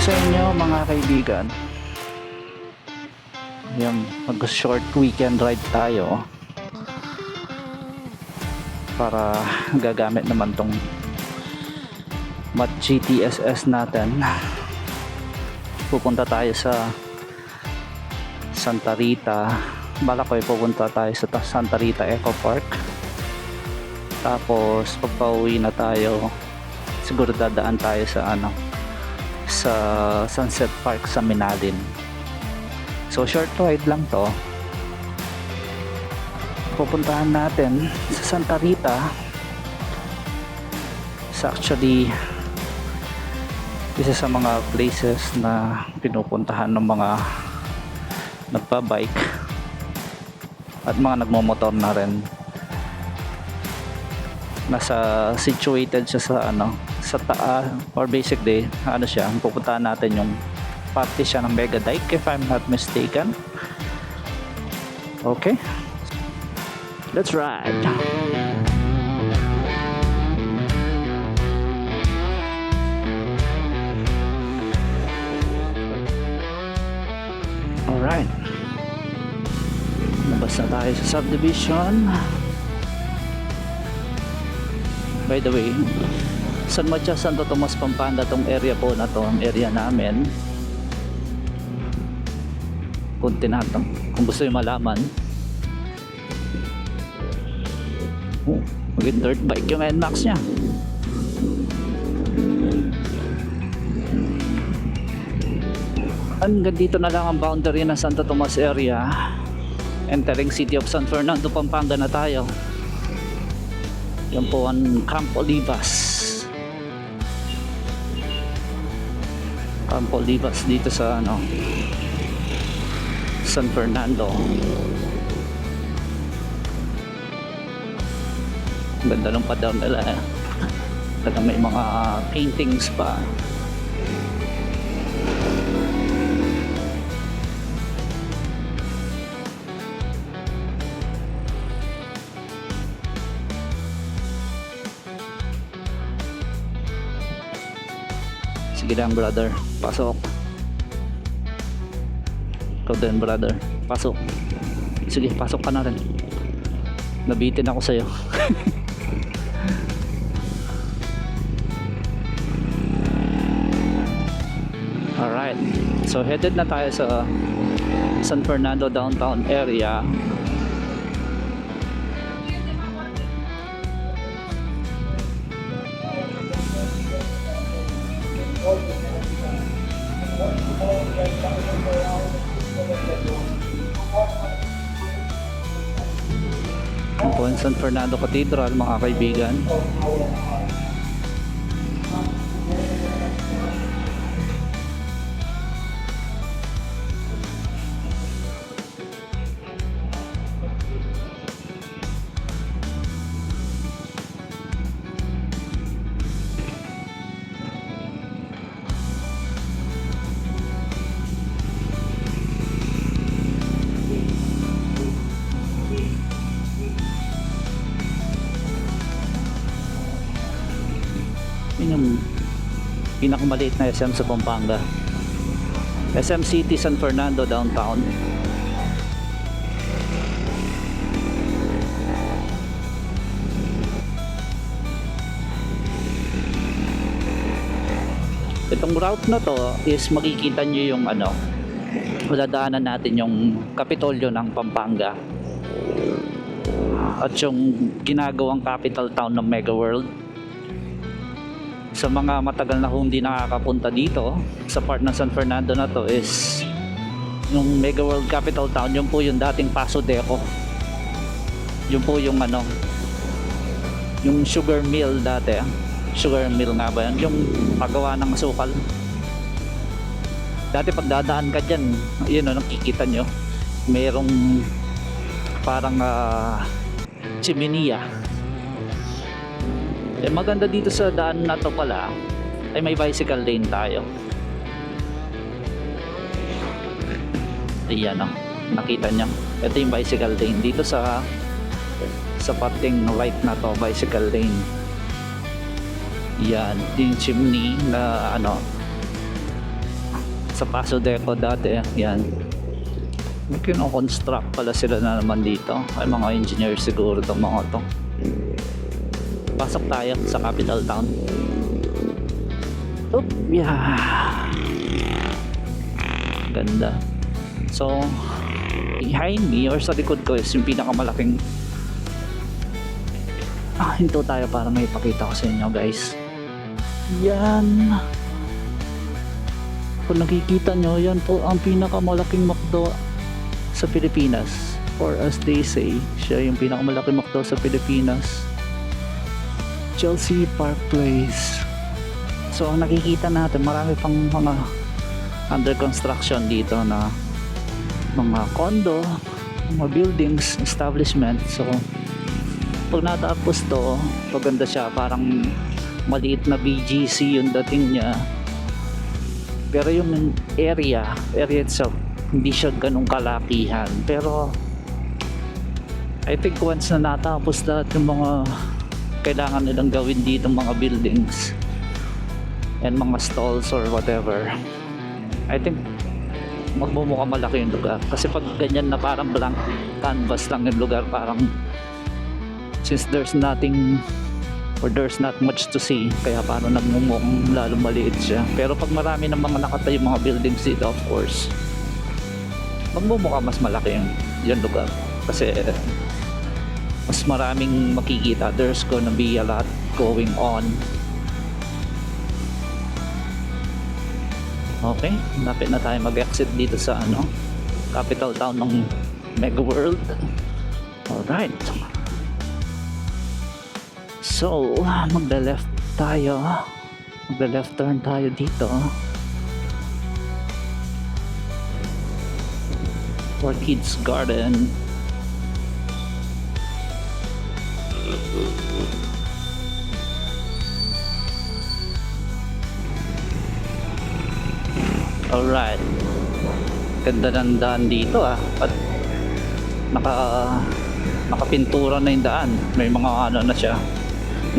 sa inyo mga kaibigan. Yung mag-short weekend ride tayo para gagamit naman tong Mat GTSS natin. Pupunta tayo sa Santa Rita. Balak ko pupunta tayo sa Santa Rita Eco Park. Tapos pagpa-uwi na tayo, siguro dadaan tayo sa sa Sunset Park sa Minalin. So short ride lang to. Pupuntahan natin sa Santa Rita. It's actually isa sa mga places na pinupuntahan ng mga nagpa-bike at mga nagmomotor na rin. Nasa situated siya sa sa taas, or basically siya, pupuntahan natin yung parte siya ng Mega Dike if I'm not mistaken. Okay, let's ride. Alright, labas na tayo sa subdivision. By the way, San Matias, Santo Tomas, Pampanga, tong area po na to, ang area namin. Kung gusto nyo malaman, maging dirt bike yung NMAX nya. Hanggang dito na lang ang boundary ng Santo Tomas area. Entering City of San Fernando, Pampanga na tayo. Yan po ang Camp Olivas. Camp Olivas dito sa San Fernando. Ganda ng padam nila. Talagang may mga paintings pa. Sige lang brother, pasok. Ikaw din brother, pasok. Sige, pasok ka na rin. Nabitin ako sa'yo. Alright, so headed na tayo sa San Fernando downtown area. Ito ang San Fernando Cathedral mga kaibigan. Yung pinakamaliit na SM sa Pampanga, SM City San Fernando downtown. Itong route na to is makikita nyo yung madadaanan natin yung Kapitolyo ng Pampanga at yung ginagawang capital town ng Mega World. Sa mga matagal na hindi nakakapunta dito sa part ng San Fernando na to is yung Mega World Capital Town. Yun po yung dating Paso Deco. Yun po yung yung sugar mill dati. Sugar mill nga ba yun? Yung paggawa ng asukal. Dati pag dadaan ka dyan, yun nakikita nyo, mayroong parang chimney. Maganda dito sa daan na to pala ay may bicycle lane tayo. Ayan nakita nyo, ito yung bicycle lane dito sa parting right na to, bicycle lane. Yan, yung chimney na sa Paso Deco dati. Yan. Kino-construct pala sila na naman dito. Ay mga engineer siguro itong mga to. Pasok tayo sa capital town. Oop, yeah. Ganda. So, behind me or sa likod ko is yung pinakamalaking hinto tayo para may ipakita ko sa inyo guys. Yan. Kung nakikita nyo, yan po ang pinakamalaking McDo sa Pilipinas. Or as they say, siya yung pinakamalaking McDo sa Pilipinas. Chelsea Park Place. So ang nakikita natin, marami pang mga under construction dito na mga condo, mga buildings, establishment. So pag natapos to, maganda siya, parang maliit na BGC yung dating niya. Pero yung area itself, hindi siya ganun kalakihan. Pero I think once na natapos lahat yung mga kailangan nilang gawin dito, mga buildings and mga stalls or whatever, I think magmumukha malaki yung lugar. Kasi pag ganyan na parang blank canvas lang yung lugar, parang since there's nothing or there's not much to see, kaya parang nagmumukhang lalo maliit siya. Pero pag marami ng mga nakatayo mga buildings dito, of course, magmumukha mas malaki yung lugar. Kasi mas maraming makikita. There's gonna be a lot going on. Okay, lapit na tayo mag-exit dito sa capital town ng Mega World. Alright. So, magda-left tayo. Magda-left turn tayo dito. For Kids Garden. Alright. Ganda ng daan dito at nakapintura na yung daan. May mga na siya,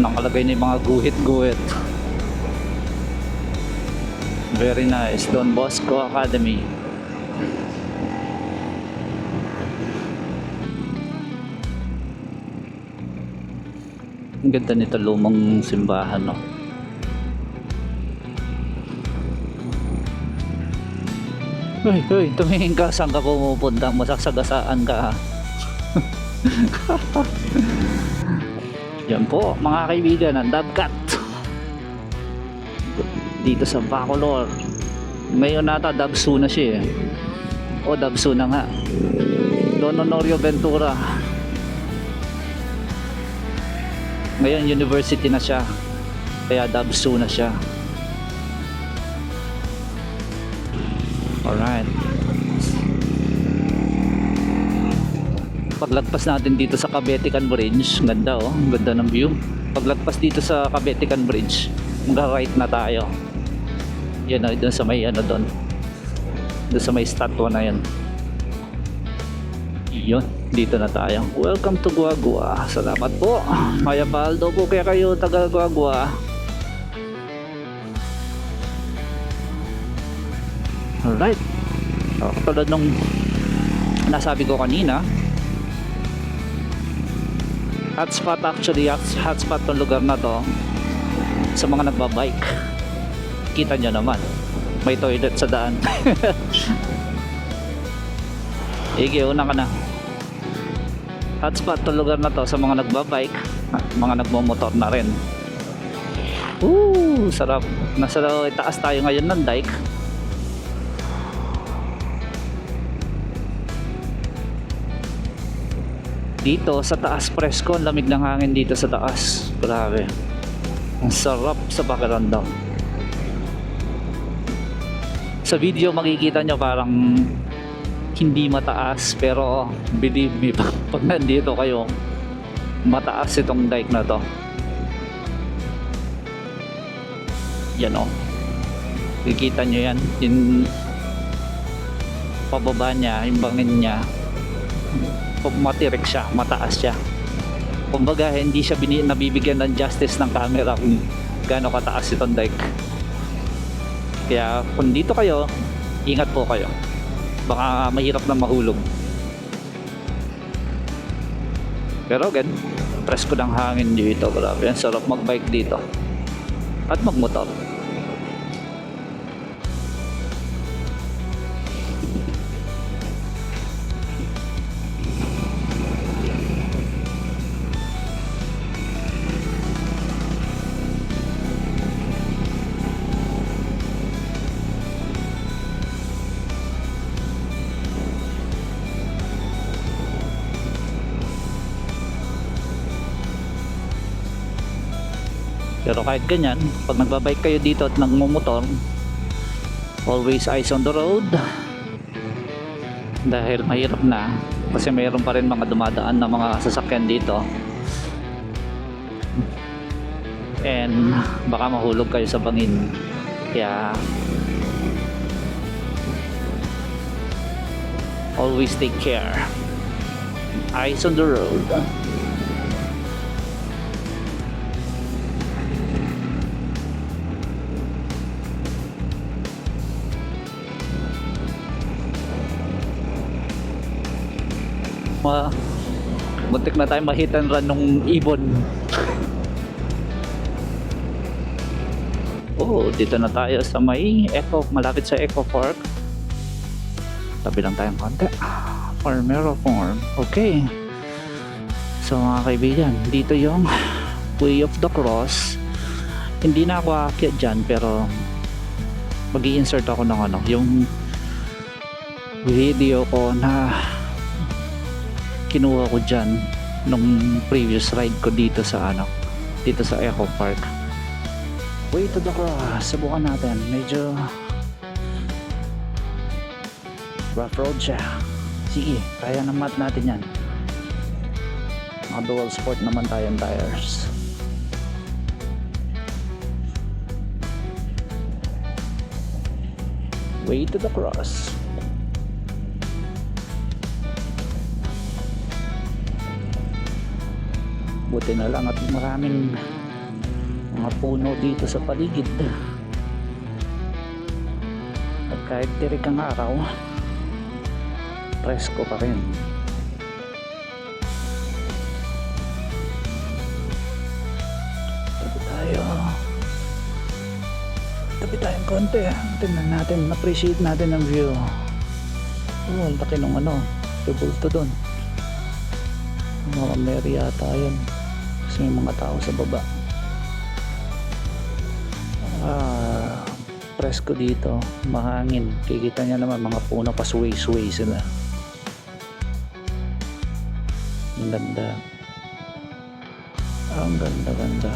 nakalagay na yung mga guhit-guhit. Very nice. Don Bosco Academy. Ang ganda nito, lumang simbahan, no? Hoy, tumingin ka, saan ka pumupunta? Masasagasaan ka. Yan po, mga kaibigan, ang Dabcat dito sa Bacolor. Ngayon nata Dabsu na siya eh. O Dabsu na nga. Don Honorio Ventura. Ngayon university na siya, kaya Dabsu na siya. Alright. Paglagpas natin dito sa Cabetican Bridge, ganda oh, ganda ng view. Paglagpas dito sa Cabetican Bridge, mag-right na tayo. Yan oh, doon sa may doon. Doon sa may statwa na yan. Yun, dito na tayo. Welcome to Guagua. Salamat po. Maya Paldo po kaya kayo taga Guagua. Alright. So, katulad nung nasabi ko kanina, hotspot actually, hotspot tong lugar na to sa mga nagbabike. Kita nyo naman, may toilet sa daan. Ige, una ka na. Hotspot tong lugar na to sa mga nagbabike, mga nagmomotor na rin. Sarap. Nasa itaas tayo ngayon ng dike. Dito sa taas presko, ang lamig ng hangin dito sa taas. Grabe. Ang sarap sa pakiramdam. Sa video makikita nyo parang hindi mataas, pero believe me, pag nandito kayo, mataas itong dike na to. Yan o. Kikita nyo yan. Yung pababa niya, yung bangin niya, matirik siya, mataas siya. Kumbaga hindi siya nabibigyan ng justice ng camera kung gaano kataas itong dike. Kaya kung dito kayo, Ingat po kayo. Baka mahirap na mahulog. Pero again, presko ng hangin dito. Grabe, ang sarap magbike dito. At magmotor. Pero kahit ganyan, pag nagbabike kayo dito at nagmumotor, always eyes on the road. Dahil mahirap na, kasi mayroon pa rin mga dumadaan na mga sasakyan dito. And baka mahulog kayo sa bangin. Kaya always take care. Eyes on the road. Muntik na tayo ma-hit and run nung ibon. Oh, dito na tayo sa may malapit sa Eco Park. Tabi lang tayong konti. Farmero Farm. Okay. So mga kaibigan, dito yung Way of the Cross. Hindi na ako aakyat dyan, pero mag-i-insert ako ng yung video ko na kinuha ko dyan nung previous ride ko dito sa dito sa Eco Park. Way to the Cross, subukan natin. Medyo rough road siya. Sige, kaya na mat natin yan. Mga dual sport naman tayong tires. Way to the Cross. Buti na lang at maraming mga puno dito sa paligid. At kahit tirik ang araw, presko pa rin. Tabi tayong konti. Tingnan natin, appreciate natin ang view. Oh, ang laki nung tubulto doon. Mga Mary yata yun. Kasi may mga tao sa baba. Presko dito, mahangin. Kikita niya naman mga puno pa sway-sway sila. Ang ganda. Ang ganda.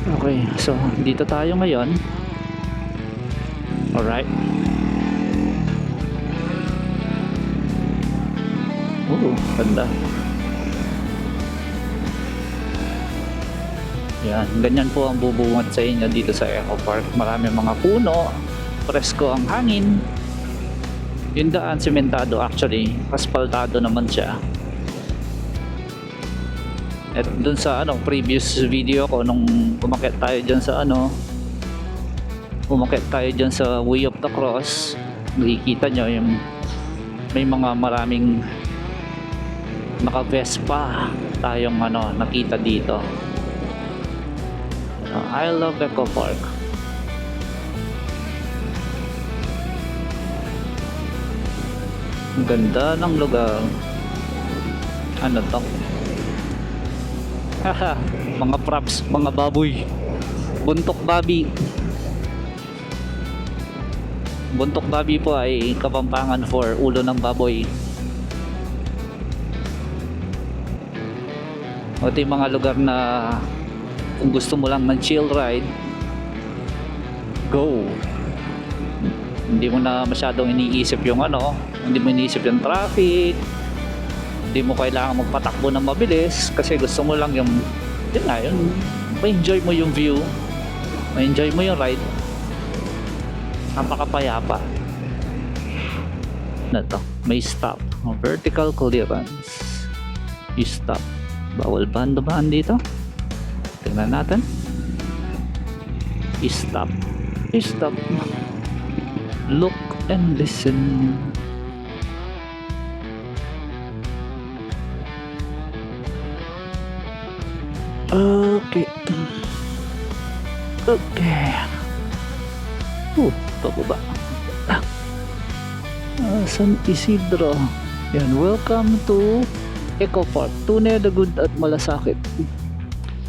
Okay, so dito tayo ngayon. Alright. Ganda. Yan, ganyan po ang bubungat sa inyo dito sa Eco Park. Marami mga puno, presko ang hangin. Yung daan, sementado actually. Aspaltado naman siya. At dun sa previous video ko nung umakyat tayo dyan sa umakyat tayo dyan sa Way of the Cross, makikita nyo yung may mga maraming naka-Vespa tayong nakita dito. I love Eco Park. Ang ganda ng lugar. Ano to? Mga props, mga baboy. Buntok babi. Buntok babi po ay Kapampangan for ulo ng baboy. Ito yung mga lugar na kung gusto mo lang ng chill ride, go. Hindi mo na masyadong iniisip yung hindi mo iniisip yung traffic, hindi mo kailangan magpatakbo ng mabilis kasi gusto mo lang yung ma-enjoy mo yung view, ma-enjoy mo yung ride. Napakapayapa na to. May stop, vertical clearance. You stop. Bawal ba ang dumaan dito? Tingnan natin. Stop. Stop. Look and listen. Okay. Okay. Pababa. San Isidro. Yan, welcome to Eco Park. Tunay na good at malasakit.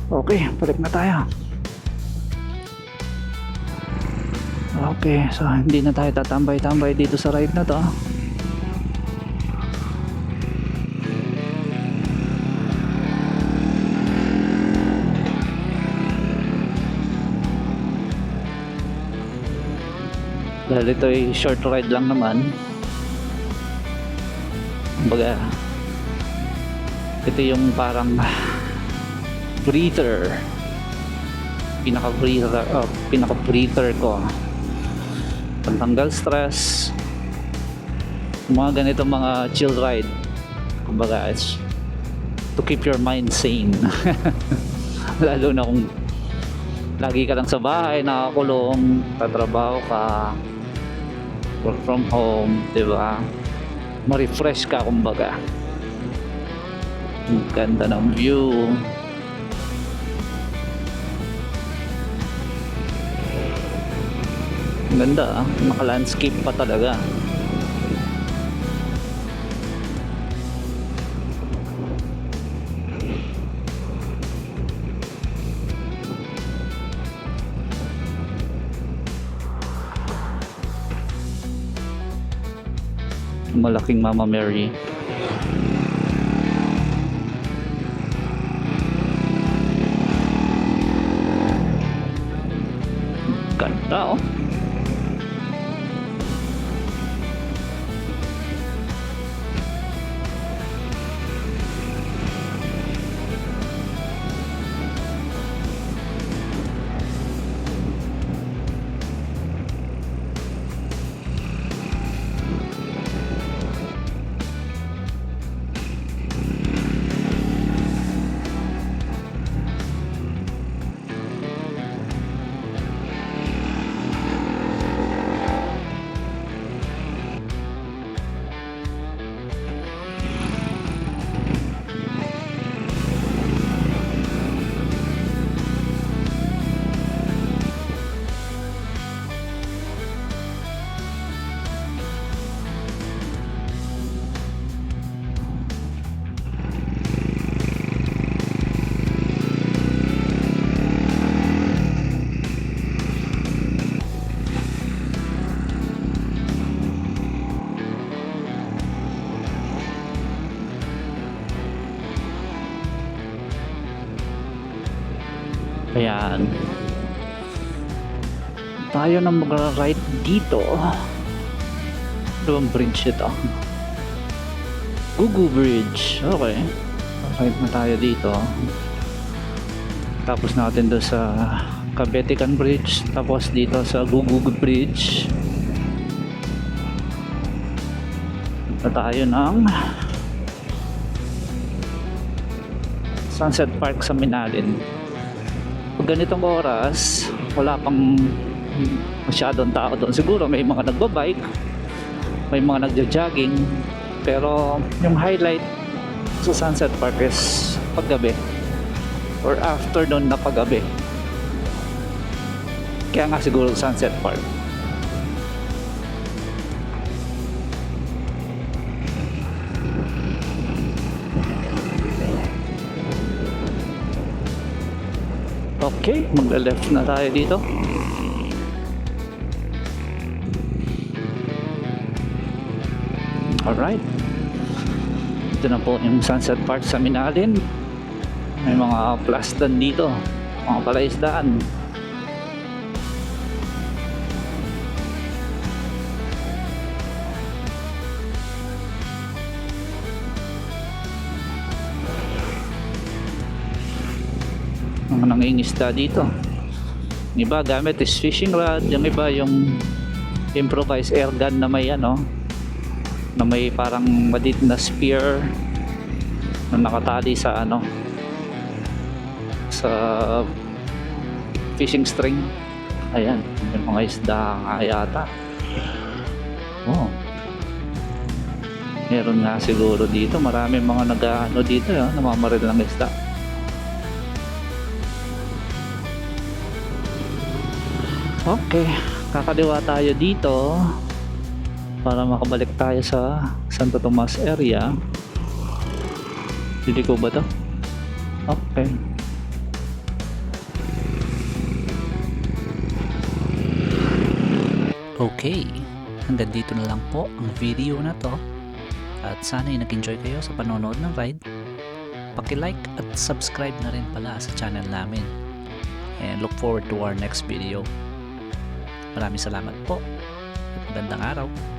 Okay, balik na tayo. Okay, so hindi na tayo tatambay-tambay dito sa ride na to. Dahil ito ay short ride lang naman. Kumbaga, ito yung parang breather. Pinaka-breather ko. Pantanggal stress. Mga ganito mga chill ride. Kumbaga, it's to keep your mind sane. Lalo na kung lagi ka lang sa bahay, nakakulong, tatrabaho ka, work from home, diba? Ma-refresh ka kumbaga. Ang ganda ng view. Ang ganda, naka-landscape pa talaga. Malaking Mama Mary. Ganda oh. Ayan. Tayo na magra-ride dito. Ano bridge ito? Gugu Bridge. Okay. Ride na tayo dito. Tapos natin doon sa Kabetikan Bridge. Tapos dito sa Gugu Bridge. Na tayo ng Sunset Park sa Minalin. Pag ganitong oras, wala pang masyadong tao doon. Siguro may mga nagbabike, may mga nagja-jogging, pero yung highlight sa Sunset Park is paggabi or afternoon na paggabi. Kaya nga siguro Sunset Park. Okay, magla-left na tayo dito. Alright. Ito na po yung Sunset Park sa Minalin. May mga plastan dito, mga palaisdaan. mga nangingisda dito. Yung iba gamit is fishing rod, yung iba yung improvised air gun na may ano, na may parang maliit na spear na nakatali sa ano, sa fishing string. Ayan, may mga isda nga yata. Oh, meron nga siguro dito, marami mga nag-ano dito, namamaril ng isda. Okay, kakaliwa tayo dito para makabalik tayo sa Santo Tomas area. Hindi ko ba to? Okay. Okay, hanggang dito na lang po ang video na to. At sana ay nag-enjoy kayo sa panonood ng ride. Paki-like at subscribe na rin pala sa channel namin. And look forward to our next video. Maraming salamat po at magandang araw.